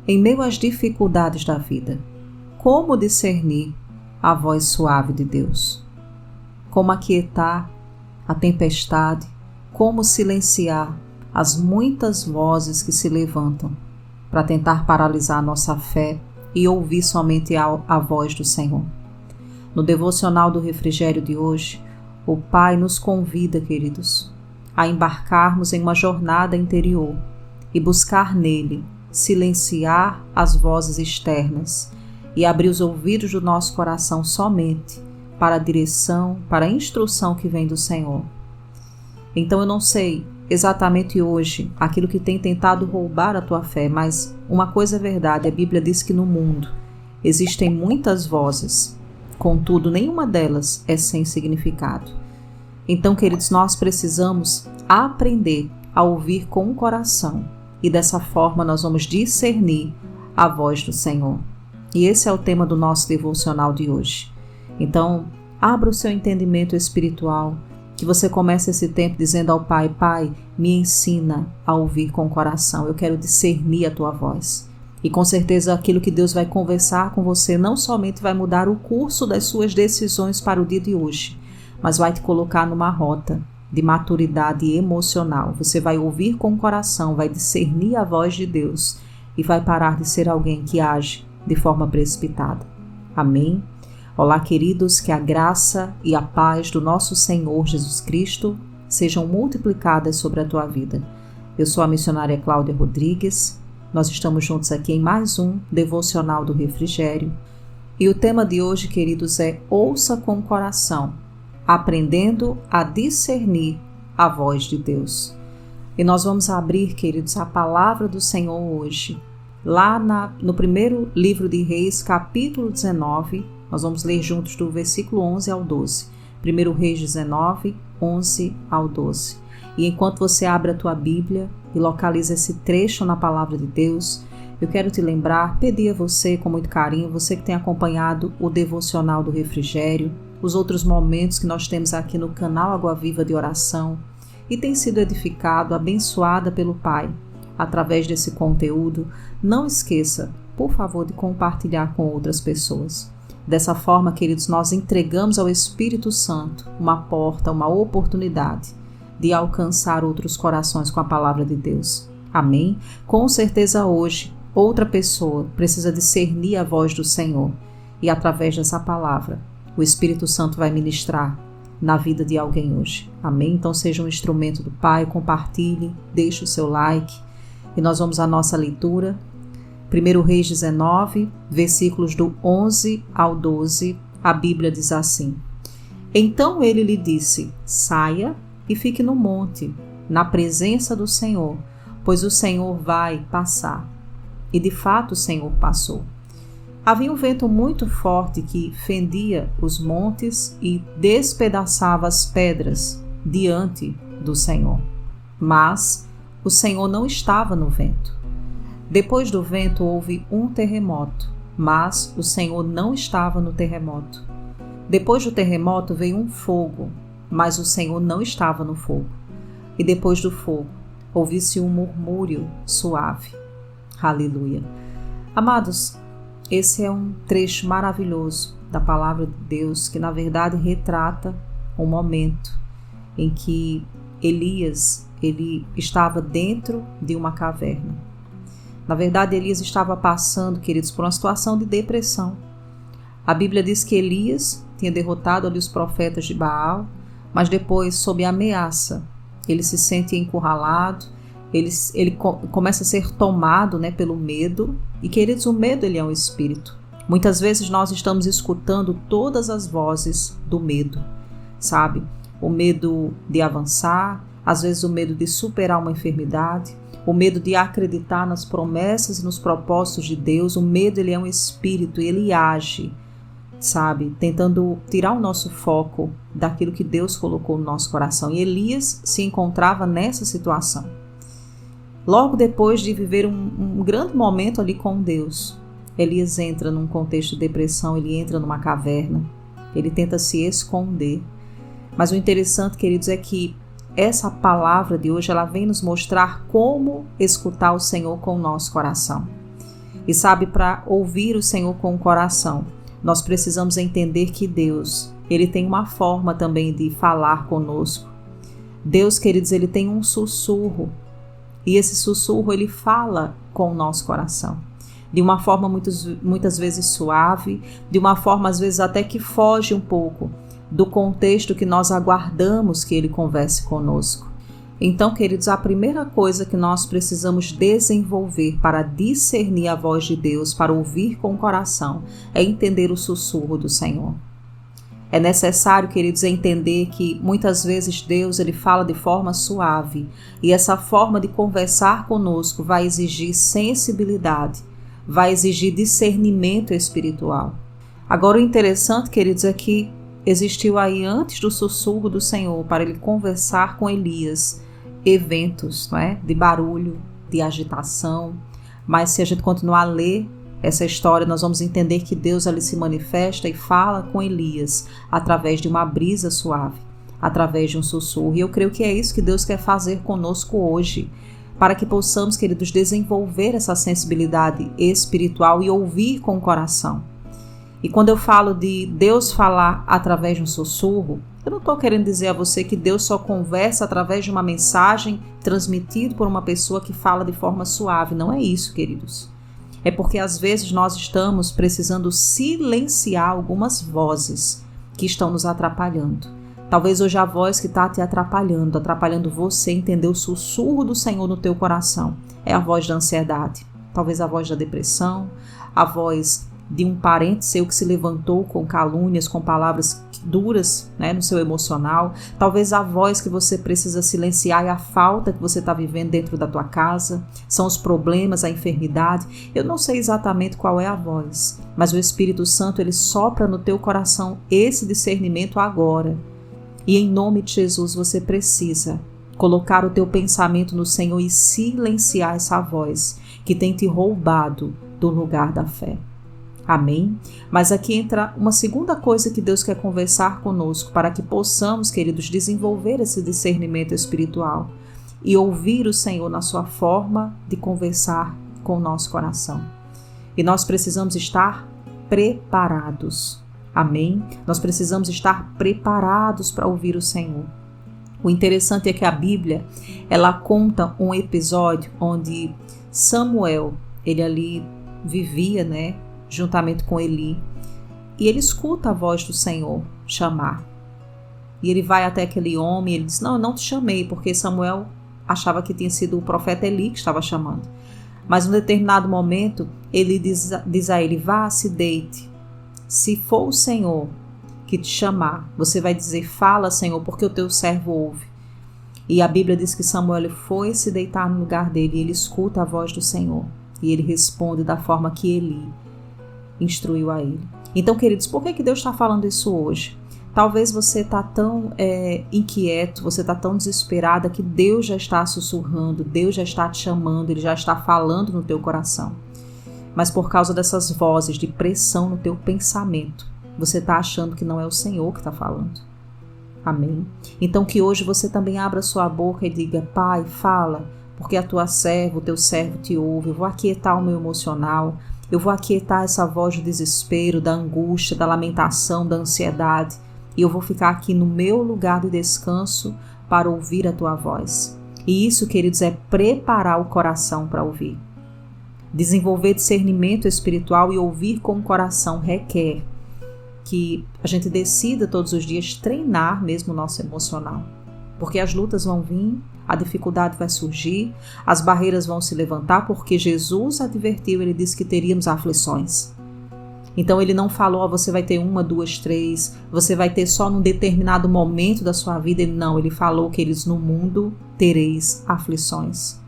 em meio às dificuldades da vida, como discernir a voz suave de Deus? Como aquietar a tempestade? Como silenciar as muitas vozes que se levantam para tentar paralisar a nossa fé e ouvir somente a voz do Senhor? No devocional do refrigério de hoje, o Pai nos convida, queridos, a embarcarmos em uma jornada interior e buscar nele silenciar as vozes externas e abrir os ouvidos do nosso coração somente para a direção, para a instrução que vem do Senhor. Então eu não sei exatamente hoje aquilo que tem tentado roubar a tua fé, mas uma coisa é verdade, a Bíblia diz que no mundo existem muitas vozes, contudo nenhuma delas é sem significado. Então, queridos, nós precisamos aprender a ouvir com o coração e dessa forma nós vamos discernir a voz do Senhor. E esse é o tema do nosso devocional de hoje. Então, abra o seu entendimento espiritual, que você comece esse tempo dizendo ao Pai: Pai, me ensina a ouvir com o coração, eu quero discernir a tua voz. E com certeza aquilo que Deus vai conversar com você não somente vai mudar o curso das suas decisões para o dia de hoje, mas vai te colocar numa rota de maturidade emocional. Você vai ouvir com o coração, vai discernir a voz de Deus e vai parar de ser alguém que age de forma precipitada. Amém? Olá, queridos, que a graça e a paz do nosso Senhor Jesus Cristo sejam multiplicadas sobre a tua vida. Eu sou a missionária Cláudia Rodrigues. Nós estamos juntos aqui em mais um devocional do refrigério. E o tema de hoje, queridos, é ouça com o coração, aprendendo a discernir a voz de Deus. E nós vamos abrir, queridos, a palavra do Senhor hoje, lá no primeiro livro de Reis, capítulo 19, nós vamos ler juntos do versículo 11 ao 12. 1 Reis 19, 11 ao 12. E enquanto você abre a tua Bíblia e localiza esse trecho na palavra de Deus, eu quero te lembrar, pedir a você com muito carinho, você que tem acompanhado o devocional do refrigério, os outros momentos que nós temos aqui no canal Água Viva de Oração e tem sido edificado, abençoada pelo Pai através desse conteúdo, não esqueça, por favor, de compartilhar com outras pessoas. Dessa forma, queridos, nós entregamos ao Espírito Santo uma porta, uma oportunidade de alcançar outros corações com a palavra de Deus. Amém? Com certeza hoje, outra pessoa precisa discernir a voz do Senhor e através dessa palavra, o Espírito Santo vai ministrar na vida de alguém hoje. Amém? Então seja um instrumento do Pai, compartilhe, deixe o seu like e nós vamos à nossa leitura. 1 Reis 19, versículos do 11 ao 12, a Bíblia diz assim: Então ele lhe disse: Saia e fique no monte, na presença do Senhor, pois o Senhor vai passar. E de fato o Senhor passou. Havia um vento muito forte que fendia os montes e despedaçava as pedras diante do Senhor. Mas o Senhor não estava no vento. Depois do vento houve um terremoto, mas o Senhor não estava no terremoto. Depois do terremoto veio um fogo, mas o Senhor não estava no fogo. E depois do fogo ouviu-se um murmúrio suave. Aleluia. Amados, esse é um trecho maravilhoso da palavra de Deus que na verdade retrata um momento em que Elias ele estava dentro de uma caverna. Na verdade, Elias estava passando, queridos, por uma situação de depressão. A Bíblia diz que Elias tinha derrotado ali os profetas de Baal, mas depois, sob a ameaça, ele se sente encurralado, ele começa a ser tomado, pelo medo. E, queridos, o medo ele é um espírito. Muitas vezes nós estamos escutando todas as vozes do medo, sabe? O medo de avançar, às vezes o medo de superar uma enfermidade, o medo de acreditar nas promessas e nos propósitos de Deus. O medo ele é um espírito e ele age, sabe? Tentando tirar o nosso foco daquilo que Deus colocou no nosso coração. E Elias se encontrava nessa situação. Logo depois de viver um grande momento ali com Deus, Elias entra num contexto de depressão, ele entra numa caverna, ele tenta se esconder. Mas o interessante, queridos, é que essa palavra de hoje, ela vem nos mostrar como escutar o Senhor com o nosso coração. E sabe, para ouvir o Senhor com o coração, nós precisamos entender que Deus, Ele tem uma forma também de falar conosco. Deus, queridos, Ele tem um sussurro. E esse sussurro, Ele fala com o nosso coração. De uma forma muitas vezes suave, de uma forma às vezes até que foge um pouco do contexto que nós aguardamos que Ele converse conosco. Então, queridos, a primeira coisa que nós precisamos desenvolver para discernir a voz de Deus, para ouvir com o coração, é entender o sussurro do Senhor. É necessário, queridos, entender que muitas vezes Deus ele fala de forma suave e essa forma de conversar conosco vai exigir sensibilidade, vai exigir discernimento espiritual. Agora, o interessante, queridos, é que existiu aí antes do sussurro do Senhor para ele conversar com Elias, eventos, não é? De barulho, de agitação, mas se a gente continuar a ler essa história, nós vamos entender que Deus ali se manifesta e fala com Elias através de uma brisa suave, através de um sussurro. E eu creio que é isso que Deus quer fazer conosco hoje, para que possamos, queridos, desenvolver essa sensibilidade espiritual e ouvir com o coração. E quando eu falo de Deus falar através de um sussurro, eu não estou querendo dizer a você que Deus só conversa através de uma mensagem transmitida por uma pessoa que fala de forma suave. Não é isso, queridos. É porque às vezes nós estamos precisando silenciar algumas vozes que estão nos atrapalhando. Talvez hoje a voz que está te atrapalhando você entender o sussurro do Senhor no teu coração, é a voz da ansiedade. Talvez a voz da depressão, a voz de um parente seu que se levantou com calúnias, com palavras duras, né, no seu emocional. Talvez a voz que você precisa silenciar é a falta que você está vivendo dentro da tua casa, são os problemas, a enfermidade. Eu não sei exatamente qual é a voz, mas o Espírito Santo ele sopra no teu coração esse discernimento agora. E em nome de Jesus você precisa colocar o teu pensamento no Senhor e silenciar essa voz que tem te roubado do lugar da fé. Amém? Mas aqui entra uma segunda coisa que Deus quer conversar conosco para que possamos, queridos, desenvolver esse discernimento espiritual e ouvir o Senhor na sua forma de conversar com o nosso coração. E nós precisamos estar preparados. Amém? Nós precisamos estar preparados para ouvir o Senhor. O interessante é que a Bíblia, ela conta um episódio onde Samuel, ele ali vivia, né, juntamente com Eli, e ele escuta a voz do Senhor chamar. E ele vai até aquele homem e ele diz, não, eu não te chamei, porque Samuel achava que tinha sido o profeta Eli que estava chamando. Mas em um determinado momento, ele diz a ele, vá, se deite. Se for o Senhor que te chamar, você vai dizer, fala, Senhor, porque o teu servo ouve. E a Bíblia diz que Samuel foi se deitar no lugar dele e ele escuta a voz do Senhor. E ele responde da forma que Eli instruiu a ele. Então, queridos, por que Deus está falando isso hoje? Talvez você está tão inquieto, você está tão desesperada que Deus já está sussurrando, Deus já está te chamando, Ele já está falando no teu coração. Mas por causa dessas vozes de pressão no teu pensamento, você está achando que não é o Senhor que está falando. Amém? Então que hoje você também abra sua boca e diga, Pai, fala, porque a tua serva, o teu servo te ouve, eu vou aquietar o meu emocional, eu vou aquietar essa voz do desespero, da angústia, da lamentação, da ansiedade, e eu vou ficar aqui no meu lugar de descanso para ouvir a tua voz. E isso, queridos, é preparar o coração para ouvir. Desenvolver discernimento espiritual e ouvir com o coração requer que a gente decida todos os dias treinar mesmo o nosso emocional. Porque as lutas vão vir, a dificuldade vai surgir, as barreiras vão se levantar, porque Jesus advertiu, ele disse que teríamos aflições. Então ele não falou, você vai ter 1, 2, 3, você vai ter só num determinado momento da sua vida. Ele falou que eles no mundo tereis aflições.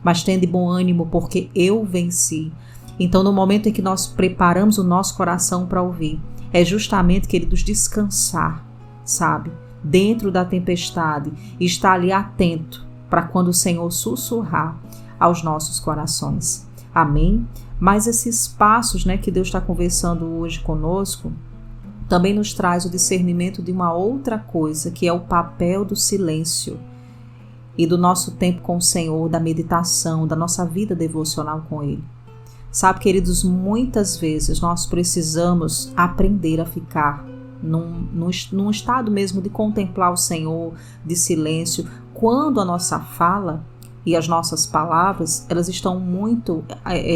Mas tende bom ânimo, porque eu venci. Então no momento em que nós preparamos o nosso coração para ouvir, é justamente, queridos, descansar, sabe? Dentro da tempestade, e estar ali atento para quando o Senhor sussurrar aos nossos corações. Amém? Mas esses passos, né, que Deus está conversando hoje conosco, também nos traz o discernimento de uma outra coisa, que é o papel do silêncio e do nosso tempo com o Senhor, da meditação, da nossa vida devocional com Ele. Sabe, queridos, muitas vezes nós precisamos aprender a ficar num estado mesmo de contemplar o Senhor, de silêncio, quando a nossa fala e as nossas palavras, elas estão muito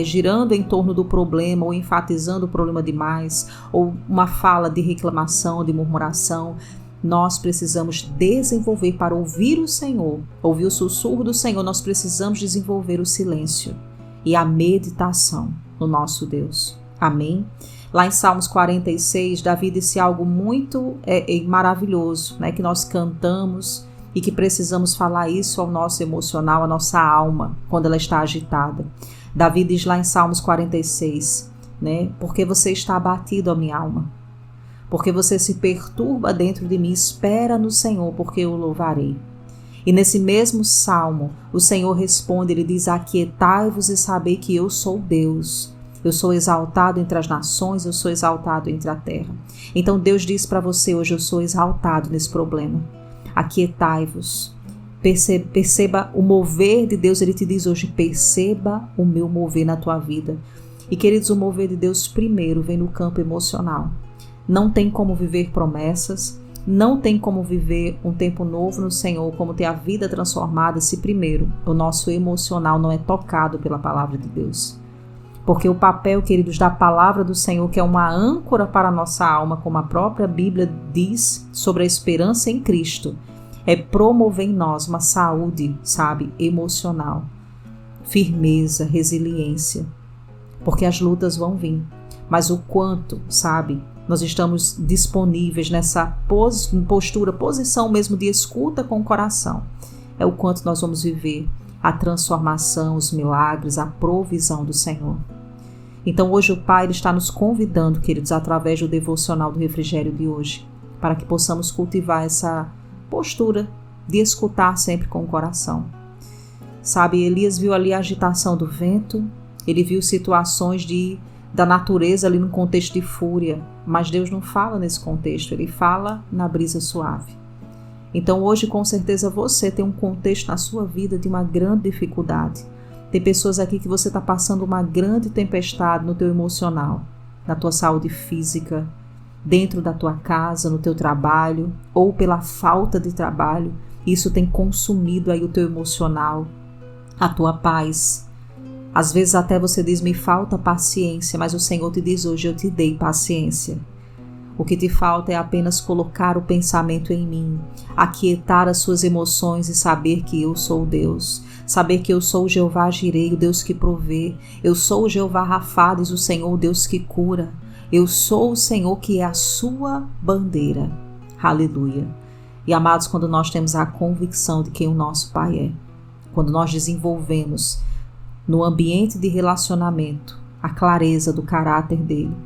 girando em torno do problema, ou enfatizando o problema demais, ou uma fala de reclamação, de murmuração. Nós precisamos desenvolver, para ouvir o Senhor, ouvir o sussurro do Senhor, nós precisamos desenvolver o silêncio e a meditação no nosso Deus. Amém? Lá em Salmos 46, Davi disse algo muito maravilhoso, né, que nós cantamos e que precisamos falar isso ao nosso emocional, à nossa alma, quando ela está agitada. Davi diz lá em Salmos 46, né, porque você está abatido, ó minha alma, porque você se perturba dentro de mim, espera no Senhor, porque eu o louvarei. E nesse mesmo salmo, o Senhor responde, ele diz, aquietai-vos e sabei que eu sou Deus. Eu sou exaltado entre as nações, eu sou exaltado entre a terra. Então Deus diz para você hoje, eu sou exaltado nesse problema. Aquietai-vos, perceba o mover de Deus, ele te diz hoje, perceba o meu mover na tua vida. E queridos, o mover de Deus primeiro vem no campo emocional. Não tem como viver promessas, não tem como viver um tempo novo no Senhor, como ter a vida transformada, se primeiro o nosso emocional não é tocado pela palavra de Deus. Porque o papel, queridos, da palavra do Senhor, que é uma âncora para a nossa alma, como a própria Bíblia diz sobre a esperança em Cristo, é promover em nós uma saúde, sabe, emocional, firmeza, resiliência, porque as lutas vão vir, mas o quanto, sabe, nós estamos disponíveis nessa posição mesmo de escuta com o coração, é o quanto nós vamos viver a transformação, os milagres, a provisão do Senhor. Então hoje o Pai está nos convidando, queridos, através do devocional do refrigério de hoje, para que possamos cultivar essa postura de escutar sempre com o coração. Sabe, Elias viu ali a agitação do vento, ele viu situações da natureza ali num contexto de fúria, mas Deus não fala nesse contexto, ele fala na brisa suave. Então hoje com certeza você tem um contexto na sua vida de uma grande dificuldade. Tem pessoas aqui que você está passando uma grande tempestade no teu emocional, na tua saúde física, dentro da tua casa, no teu trabalho, ou pela falta de trabalho. Isso tem consumido aí o teu emocional, a tua paz. Às vezes até você diz, me falta paciência, mas o Senhor te diz hoje, eu te dei paciência. O que te falta é apenas colocar o pensamento em mim, aquietar as suas emoções e saber que eu sou Deus. Saber que eu sou o Jeová Jirei, o Deus que provê. Eu sou o Jeová Rafá, diz o Senhor, o Deus que cura. Eu sou o Senhor que é a sua bandeira. Aleluia. E amados, quando nós temos a convicção de quem o nosso Pai é, quando nós desenvolvemos no ambiente de relacionamento a clareza do caráter dele,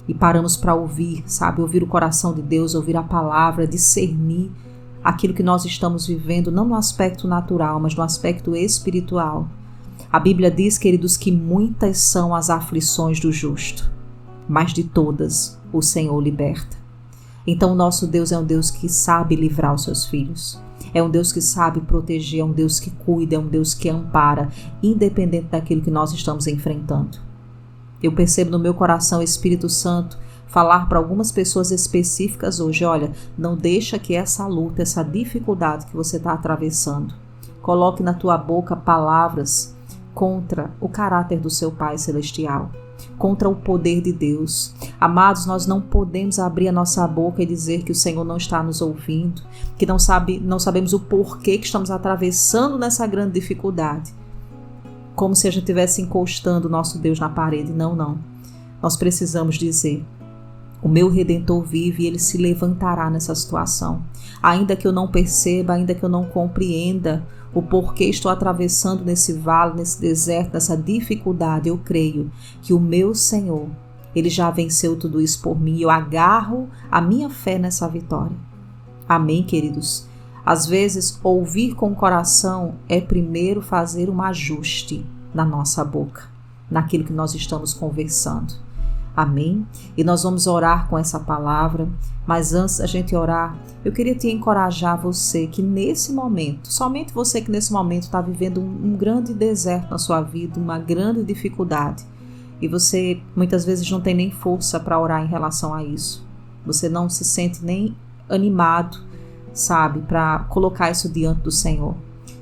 e paramos para ouvir, sabe, ouvir o coração de Deus, ouvir a palavra, discernir aquilo que nós estamos vivendo, não no aspecto natural, mas no aspecto espiritual. A Bíblia diz, queridos, que muitas são as aflições do justo, mas de todas o Senhor liberta. Então o nosso Deus é um Deus que sabe livrar os seus filhos, é um Deus que sabe proteger, é um Deus que cuida, é um Deus que ampara, independente daquilo que nós estamos enfrentando. Eu percebo no meu coração o Espírito Santo falar para algumas pessoas específicas hoje, olha, não deixa que essa luta, essa dificuldade que você está atravessando, coloque na tua boca palavras contra o caráter do seu Pai Celestial, contra o poder de Deus. Amados, nós não podemos abrir a nossa boca e dizer que o Senhor não está nos ouvindo, que não sabemos o porquê que estamos atravessando nessa grande dificuldade, como se a gente estivesse encostando o nosso Deus na parede. Não. Nós precisamos dizer, o meu Redentor vive e ele se levantará nessa situação. Ainda que eu não perceba, ainda que eu não compreenda o porquê estou atravessando nesse vale, nesse deserto, nessa dificuldade, eu creio que o meu Senhor, ele já venceu tudo isso por mim. Eu agarro a minha fé nessa vitória. Amém, queridos? Às vezes, ouvir com o coração é primeiro fazer um ajuste na nossa boca, naquilo que nós estamos conversando. Amém? E nós vamos orar com essa palavra, mas antes da gente orar, eu queria te encorajar, você que nesse momento, somente você que nesse momento está vivendo um grande deserto na sua vida, uma grande dificuldade. e você muitas vezes não tem nem força para orar em relação a isso. Você não se sente nem animado, sabe, para colocar isso diante do Senhor.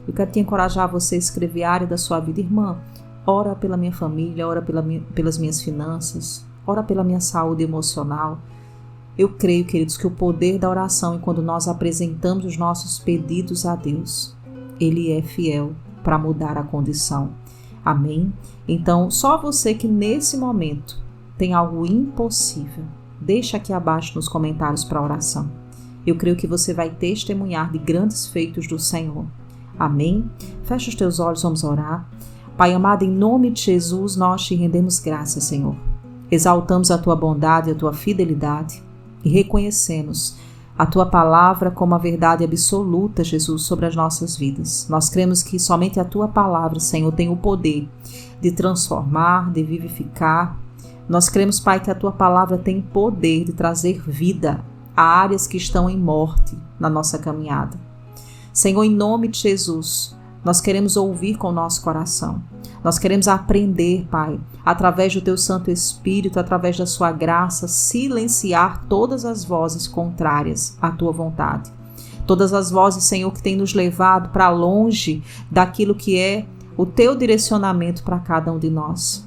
Eu quero te encorajar a você escrever a área da sua vida. Irmã, ora pela minha família, ora pelas minhas finanças, ora pela minha saúde emocional. Eu creio, queridos, que o poder da oração é quando nós apresentamos os nossos pedidos a Deus. Ele é fiel para mudar a condição. Amém? Então, só você que nesse momento tem algo impossível, deixa aqui abaixo nos comentários para a oração. Eu creio que você vai testemunhar de grandes feitos do Senhor. Amém? Fecha os teus olhos, vamos orar. Pai amado, em nome de Jesus, nós te rendemos graças, Senhor. Exaltamos a tua bondade e a tua fidelidade e reconhecemos a tua palavra como a verdade absoluta, Jesus, sobre as nossas vidas. Nós cremos que somente a tua palavra, Senhor, tem o poder de transformar, de vivificar. Nós cremos, Pai, que a tua palavra tem poder de trazer vida a áreas que estão em morte na nossa caminhada. Senhor, em nome de Jesus, nós queremos ouvir com o nosso coração. Nós queremos aprender, Pai, através do Teu Santo Espírito, através da Sua graça, silenciar todas as vozes contrárias à Tua vontade. Todas as vozes, Senhor, que têm nos levado para longe daquilo que é o Teu direcionamento para cada um de nós.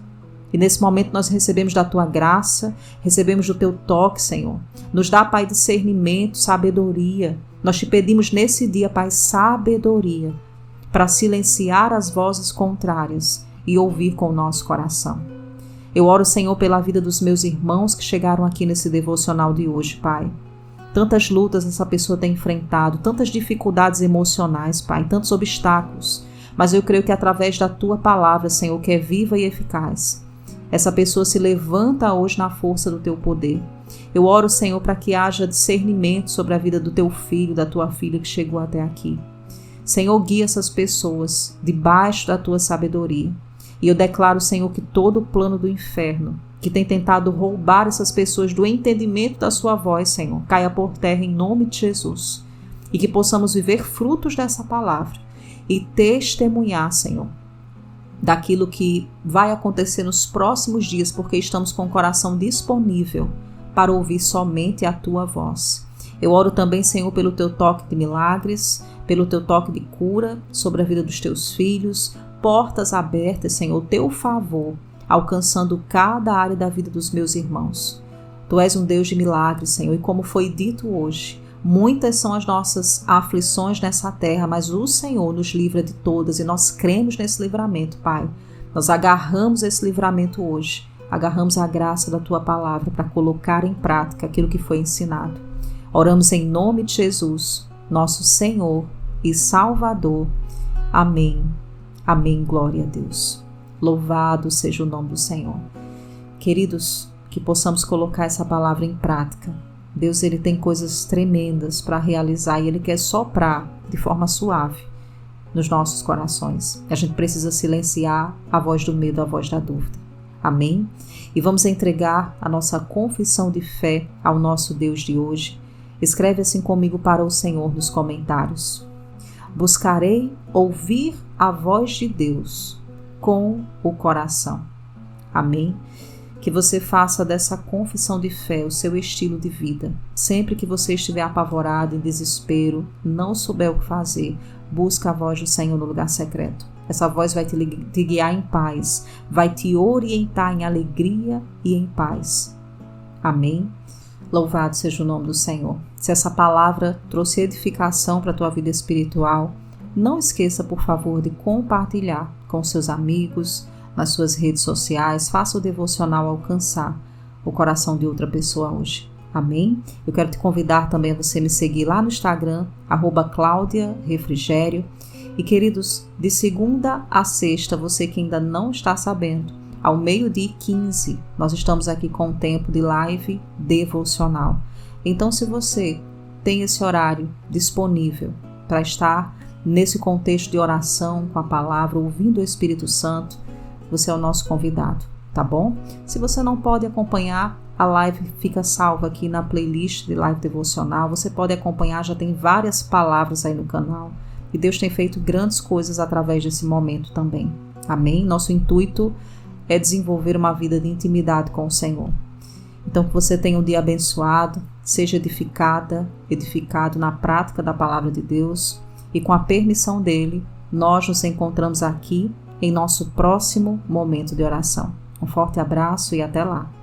E nesse momento nós recebemos da Tua graça, recebemos do Teu toque, Senhor. Nos dá, Pai, discernimento, sabedoria. Nós te pedimos nesse dia, Pai, sabedoria para silenciar as vozes contrárias e ouvir com o nosso coração. Eu oro, Senhor, pela vida dos meus irmãos que chegaram aqui nesse devocional de hoje, Pai. Tantas lutas essa pessoa tem enfrentado, tantas dificuldades emocionais, Pai, tantos obstáculos. Mas eu creio que através da Tua palavra, Senhor, que é viva e eficaz, essa pessoa se levanta hoje na força do Teu poder. Eu oro, Senhor, para que haja discernimento sobre a vida do Teu filho, da Tua filha que chegou até aqui. Senhor, guia essas pessoas debaixo da Tua sabedoria. E eu declaro, Senhor, que todo o plano do inferno que tem tentado roubar essas pessoas do entendimento da Sua voz, Senhor, caia por terra em nome de Jesus. E que possamos viver frutos dessa palavra e testemunhar, Senhor, daquilo que vai acontecer nos próximos dias, porque estamos com o coração disponível para ouvir somente a Tua voz. Eu oro também, Senhor, pelo Teu toque de milagres, pelo Teu toque de cura sobre a vida dos Teus filhos, portas abertas, Senhor, Teu favor, alcançando cada área da vida dos meus irmãos. Tu és um Deus de milagres, Senhor, e como foi dito hoje, muitas são as nossas aflições nessa terra, mas o Senhor nos livra de todas e nós cremos nesse livramento, Pai. Nós agarramos esse livramento hoje, agarramos a graça da Tua palavra para colocar em prática aquilo que foi ensinado. Oramos em nome de Jesus, nosso Senhor e Salvador. Amém. Amém. Glória a Deus. Louvado seja o nome do Senhor. Queridos, que possamos colocar essa palavra em prática. Deus, Ele tem coisas tremendas para realizar e Ele quer soprar de forma suave nos nossos corações. A gente precisa silenciar a voz do medo, a voz da dúvida. Amém? E vamos entregar a nossa confissão de fé ao nosso Deus de hoje. Escreve assim comigo para o Senhor nos comentários. Buscarei ouvir a voz de Deus com o coração. Amém? Que você faça dessa confissão de fé o seu estilo de vida. Sempre que você estiver apavorado, em desespero, não souber o que fazer, busca a voz do Senhor no lugar secreto. Essa voz vai te guiar em paz, vai te orientar em alegria e em paz. Amém? Louvado seja o nome do Senhor. Se essa palavra trouxe edificação para a tua vida espiritual, não esqueça, por favor, de compartilhar com seus amigos, nas suas redes sociais. Faça o devocional alcançar o coração de outra pessoa hoje. Amém? Eu quero te convidar também a você me seguir lá no Instagram, @ClaudiaRefrigério. E, queridos, de segunda a sexta, você que ainda não está sabendo, ao 12h15, nós estamos aqui com um tempo de live devocional. Então, se você tem esse horário disponível para estar nesse contexto de oração com a palavra, ouvindo o Espírito Santo, você é o nosso convidado, tá bom? Se você não pode acompanhar, a live fica salva aqui na playlist de live devocional. Você pode acompanhar, já tem várias palavras aí no canal. E Deus tem feito grandes coisas através desse momento também. Amém? Nosso intuito é desenvolver uma vida de intimidade com o Senhor. Então, que você tenha um dia abençoado, seja edificado na prática da palavra de Deus, e com a permissão dele, nós nos encontramos aqui em nosso próximo momento de oração. Um forte abraço e até lá.